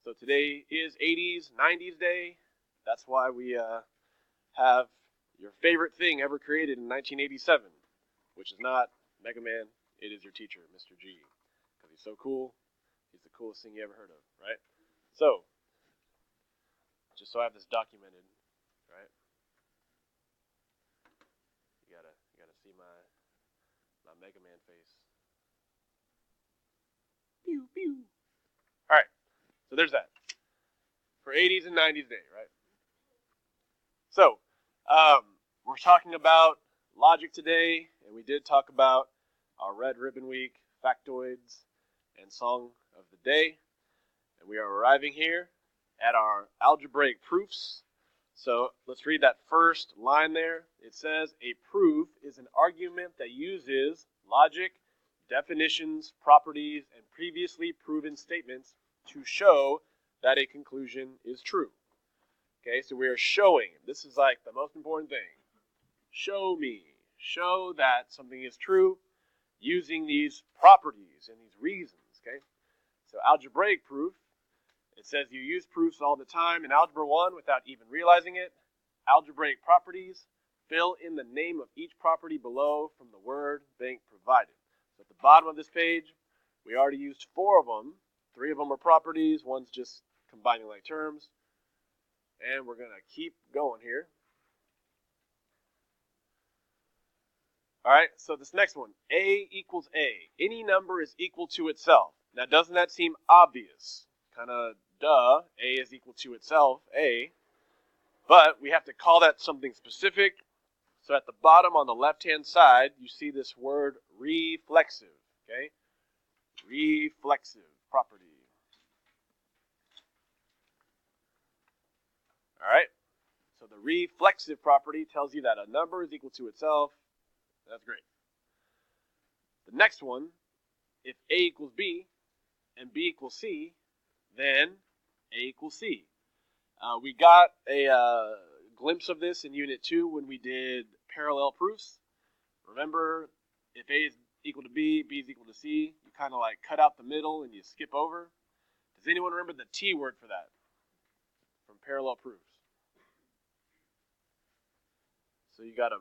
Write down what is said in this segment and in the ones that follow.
So today is 80s, 90s day. That's why we have your favorite thing ever created in 1987, which is not Mega Man, it is your teacher, Mr. G. Because he's so cool, he's the coolest thing you ever heard of, right? So, just so I have this documented, right? You gotta see my Mega Man face. Pew pew. All right, so there's that for 80s and 90s day, right? So, we're talking about logic today, and we did talk about our Red Ribbon Week factoids and song of the day, and we are arriving here at our algebraic proofs. So let's read that first line there. It says, a proof is an argument that uses logic, definitions, properties, and previously proven statements to show that a conclusion is true. Okay, so we are showing. This is like the most important thing. Show me. Show that something is true using these properties and these reasons. Okay, so algebraic proof. It says you use proofs all the time in Algebra 1 without even realizing it. Algebraic properties. Fill in the name of each property below from the word bank provided. So at the bottom of this page, we already used 4 of them. 3 of them are properties. One's just combining like terms. And we're going to keep going here. All right, so this next one, A equals A. Any number is equal to itself. Now, doesn't that seem obvious? Kind of duh, A is equal to itself, A. But we have to call that something specific. So at the bottom on the left-hand side, you see this word reflexive, okay? Reflexive property. All right, so the reflexive property tells you that a number is equal to itself. That's great. The next one, if A equals B and B equals C, then A equals C. We got a glimpse of this in Unit 2 when we did parallel proofs. Remember, if A is equal to B, B is equal to C, you kind of like cut out the middle and you skip over. Does anyone remember the T word for that from parallel proofs? So you got a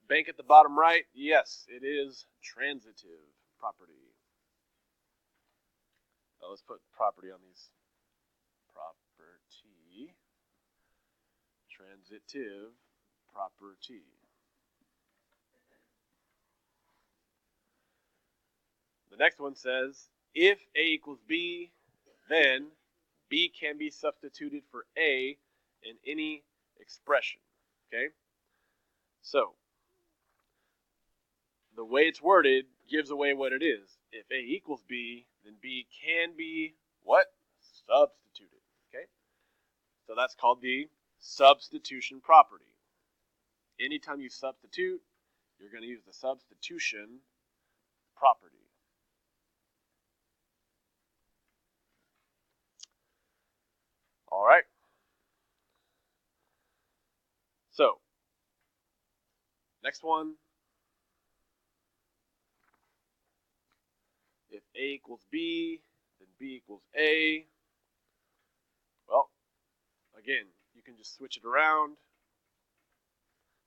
bank at the bottom right. Yes, it is transitive property. Now let's put property on these. Property. Transitive property. The next one says, if A equals B, then B can be substituted for A in any expression. Okay? So, the way it's worded gives away what it is. If A equals B, then B can be what? Substituted. Okay? So that's called the substitution property. Anytime you substitute, you're going to use the substitution property. All right. So, next one. If A equals B, then B equals A. Well, again, you can just switch it around.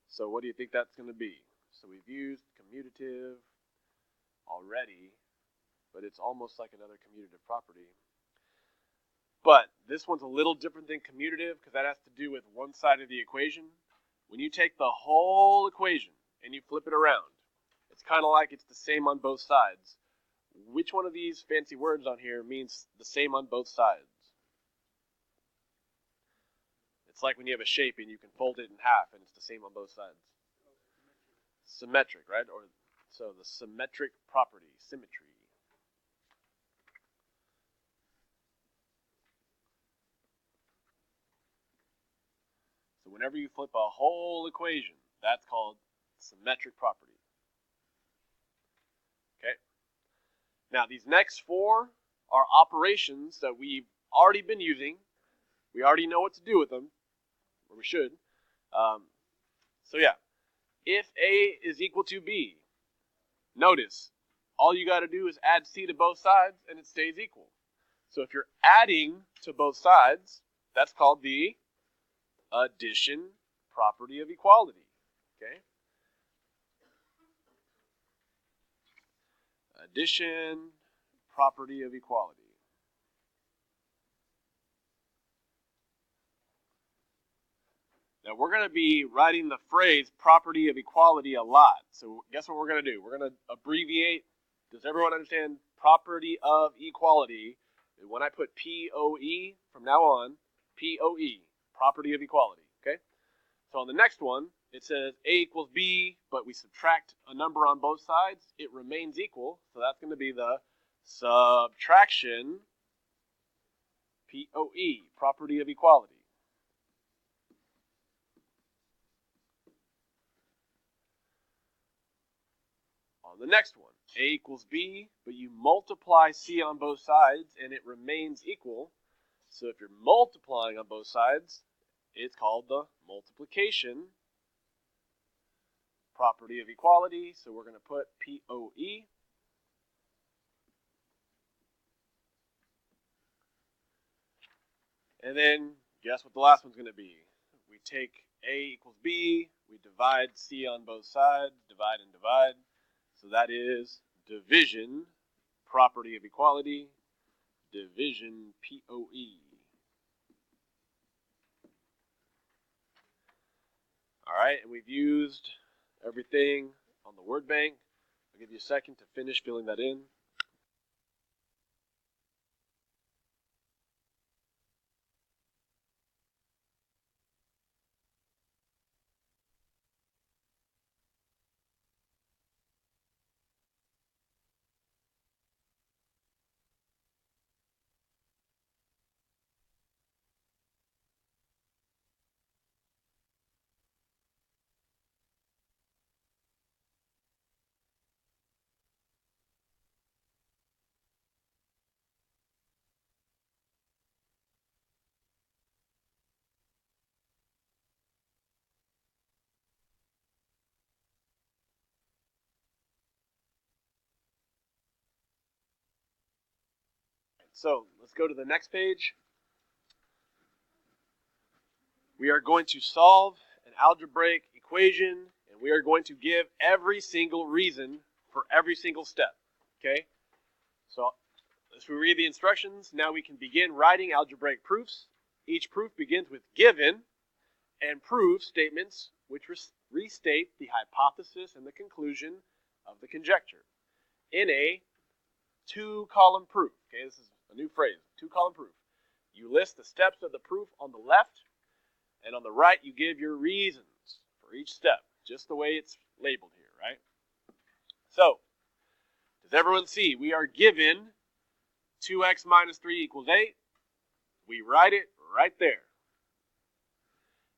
So what do you think that's going to be? So we've used commutative already, but it's almost like another commutative property. But this one's a little different than commutative because that has to do with one side of the equation. When you take the whole equation and you flip it around, it's kind of like it's the same on both sides. Which one of these fancy words on here means the same on both sides? It's like when you have a shape and you can fold it in half and it's the same on both sides. Symmetric, right? Or so the symmetric property, symmetry. So whenever you flip a whole equation, that's called symmetric property. Okay? Now these next 4 are operations that we've already been using. We already know what to do with them, or we should. So yeah, if A is equal to B, notice, all you got to do is add C to both sides and it stays equal. So if you're adding to both sides, that's called the addition property of equality. Okay? Addition property of equality. Now we're going to be writing the phrase property of equality a lot. So guess what we're going to do? We're going to abbreviate. Does everyone understand property of equality? When I put POE from now on, POE, property of equality. Okay? So on the next one, it says A equals B, but we subtract a number on both sides. It remains equal. So that's going to be the subtraction POE, property of equality. On the next one, A equals B, but you multiply C on both sides and it remains equal. So if you're multiplying on both sides, it's called the multiplication property of equality. So we're going to put POE. And then guess what the last one's going to be? We take A equals B, we divide C on both sides, divide and divide. So that is division, property of equality, division, POE. All right, and we've used everything on the word bank. I'll give you a second to finish filling that in. So let's go to the next page. We are going to solve an algebraic equation, and we are going to give every single reason for every single step. Okay? So as we read the instructions, now we can begin writing algebraic proofs. Each proof begins with given and prove statements which restate the hypothesis and the conclusion of the conjecture in a two-column proof. Okay, this is a new phrase, two-column proof. You list the steps of the proof on the left, and on the right you give your reasons for each step, just the way it's labeled here, right? So, does everyone see we are given 2x minus 3 equals 8? We write it right there.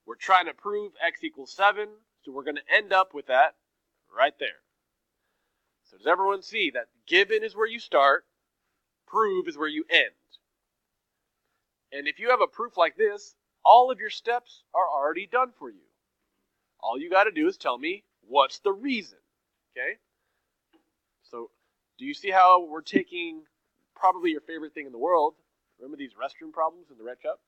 We're trying to prove x equals 7, so we're going to end up with that right there. So does everyone see that given is where you start, prove is where you end? And if you have a proof like this, all of your steps are already done for you. All you got to do is tell me what's the reason, okay? So do you see how we're taking probably your favorite thing in the world? Remember these restroom problems in the red cup?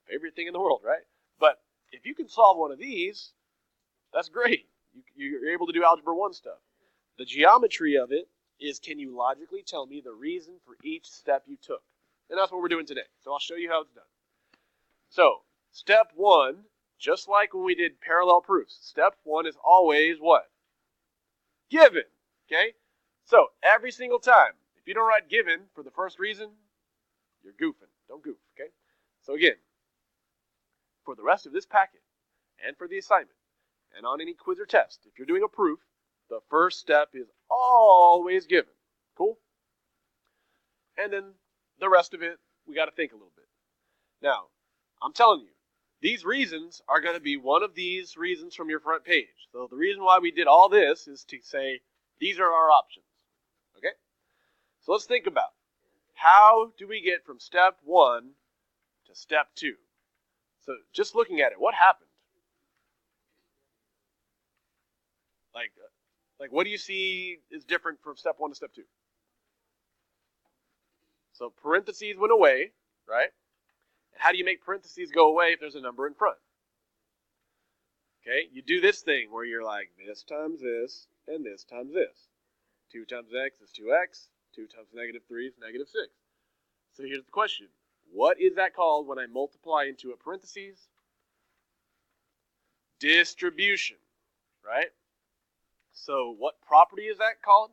Favorite thing in the world, right? But if you can solve one of these, that's great. You're able to do Algebra 1 stuff. The geometry of it is, can you logically tell me the reason for each step you took? And that's what we're doing today. So I'll show you how it's done. So, step 1, just like when we did parallel proofs, step 1 is always what? Given. Okay? So, every single time, if you don't write given for the first reason, you're goofing. Don't goof, okay? So again, for the rest of this packet, and for the assignment, and on any quiz or test, if you're doing a proof, the first step is always given. Cool? And then the rest of it, we got to think a little bit. Now, I'm telling you, these reasons are going to be one of these reasons from your front page. So the reason why we did all this is to say, these are our options. Okay? So let's think about, how do we get from step 1 to step 2? So just looking at it, what happened? Like what do you see is different from step 1 to step 2? So parentheses went away, right? And how do you make parentheses go away if there's a number in front? Okay, you do this thing where you're like, this times this, and this times this. 2 times x is 2x, 2 times negative 3 is negative 6. So here's the question. What is that called when I multiply into a parentheses? Distribution, right? So what property is that called?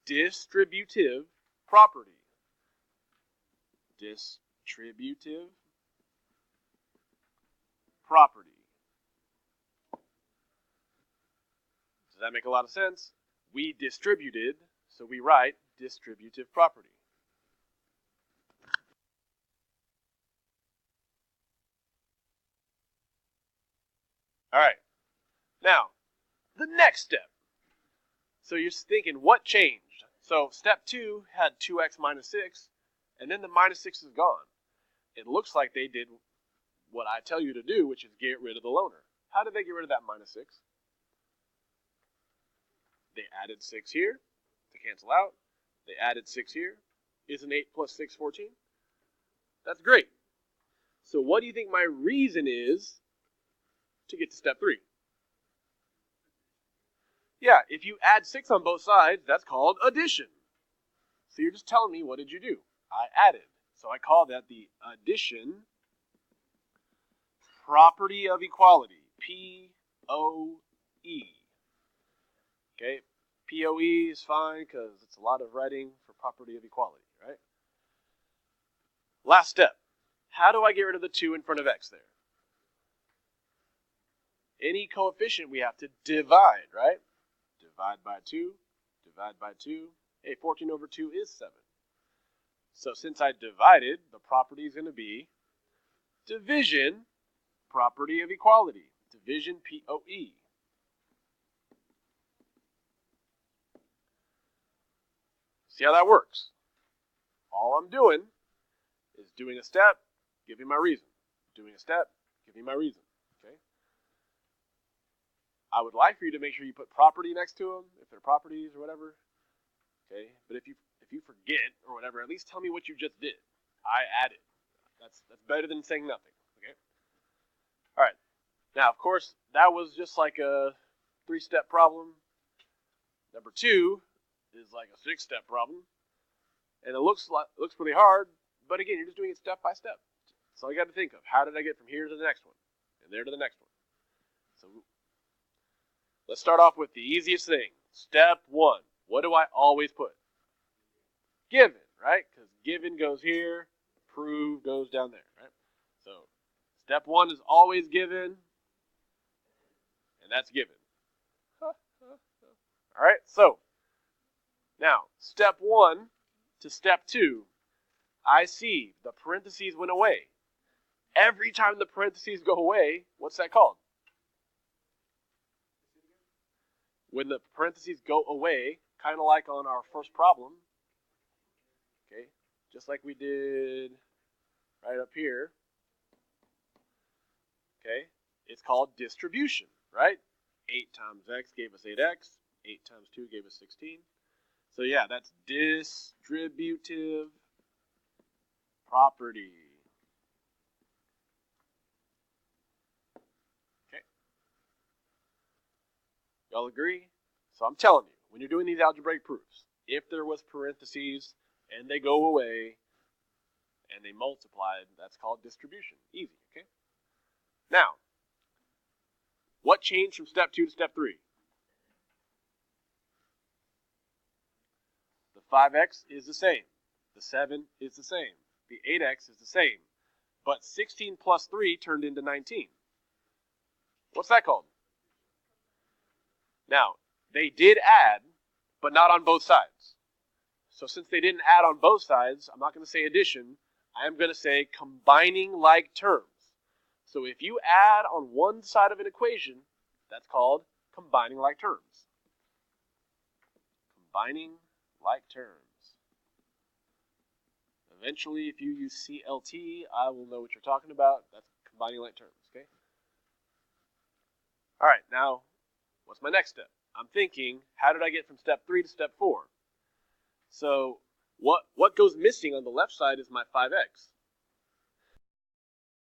Distributive property. Distributive property. Does that make a lot of sense? We distributed, so we write distributive property. All right. Now, the next step. So you're thinking, what changed? So step 2 had 2x minus 6, and then the minus 6 is gone. It looks like they did what I tell you to do, which is get rid of the loaner. How did they get rid of that minus 6? They added 6 here to cancel out. They added 6 here. Isn't 8 plus 6 14? That's great. So what do you think my reason is to get to step 3? Yeah, if you add 6 on both sides, that's called addition. So you're just telling me, what did you do? I added. So I call that the addition property of equality, P-O-E. Okay, P-O-E is fine because it's a lot of writing for property of equality, right? Last step. How do I get rid of the 2 in front of x there? Any coefficient we have to divide, right? Divide by 2, divide by 2. Hey, 14 over 2 is 7. So since I divided, the property is going to be division, property of equality. Division, P-O-E. See how that works? All I'm doing is doing a step, giving my reason. Doing a step, giving my reason. Okay? I would like for you to make sure you put property next to them, if they're properties or whatever. Okay? But if you forget or whatever, at least tell me what you just did. I added. That's better than saying nothing. Okay? All right. Now, of course, that was just like a 3-step problem. Number 2 is like a 6-step problem, and it looks pretty hard. But again, you're just doing it step by step. That's all you got to think of. How did I get from here to the next one, and there to the next one? So let's start off with the easiest thing. Step 1. What do I always put? Given, right? Because given goes here, prove goes down there, right? So step 1 is always given, and that's given. All right, so now step 1 to step 2, I see the parentheses went away. Every time the parentheses go away, what's that called? When the parentheses go away, kind of like on our first problem, okay, just like we did right up here, okay, it's called distribution, right? 8 times x gave us 8x, 8 times 2 gave us 16. So yeah, that's distributive property. Okay. Y'all agree? So I'm telling you, when you're doing these algebraic proofs, if there was parentheses and they go away and they multiplied, that's called distribution. Easy, okay? Now, what changed from step 2 to step 3? The 5x is the same. The 7 is the same. The 8x is the same. But 16 plus 3 turned into 19. What's that called? Now, they did add, but not on both sides. So since they didn't add on both sides, I'm not going to say addition. I am going to say combining like terms. So if you add on one side of an equation, that's called combining like terms. Combining like terms. Eventually, if you use CLT, I will know what you're talking about. That's combining like terms, okay? All right, now, what's my next step? I'm thinking, how did I get from step 3 to step 4? So what goes missing on the left side is my 5x.